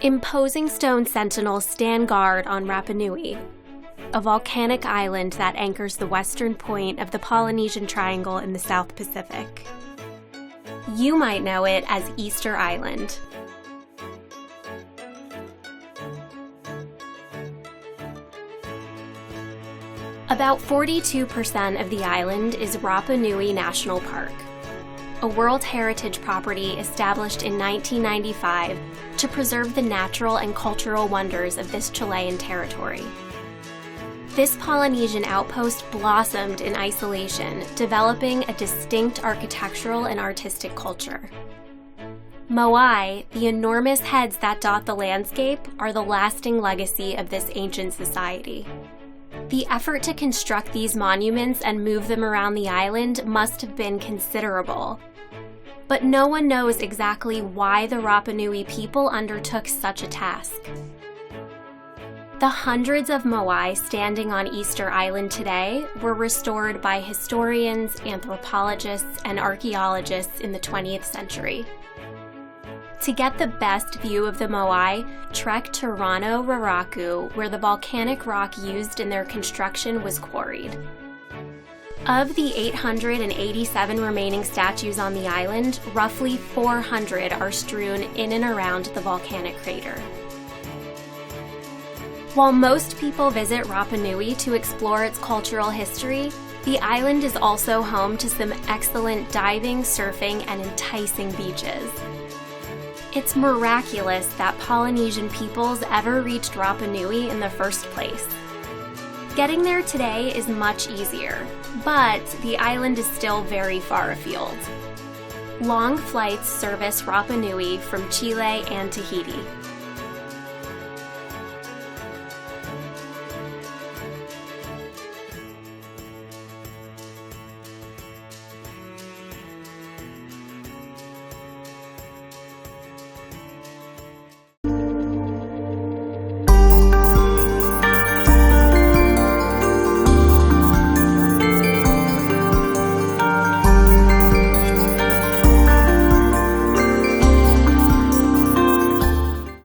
Imposing stone sentinels stand guard on Rapa Nui, a volcanic island that anchors the western point of the Polynesian Triangle in the South Pacific. You might know it as Easter Island. About 42% of the island is Rapa Nui National Park, a World Heritage property established in 1995 to preserve the natural and cultural wonders of this Chilean territory. This Polynesian outpost blossomed in isolation, developing a distinct architectural and artistic culture. Moai, the enormous heads that dot the landscape, are the lasting legacy of this ancient society. The effort to construct these monuments and move them around the island must have been considerable. But no one knows exactly why the Rapa Nui people undertook such a task. The hundreds of moai standing on Easter Island today were restored by historians, anthropologists, and archaeologists in the 20th century. To get the best view of the moai, trek to Rano Raraku, where the volcanic rock used in their construction was quarried. Of the 887 remaining statues on the island, roughly 400 are strewn in and around the volcanic crater. While most people visit Rapa Nui to explore its cultural history, the island is also home to some excellent diving, surfing, and enticing beaches. It's miraculous that Polynesian peoples ever reached Rapa Nui in the first place. Getting there today is much easier, but the island is still very far afield. Long flights service Rapa Nui from Chile and Tahiti.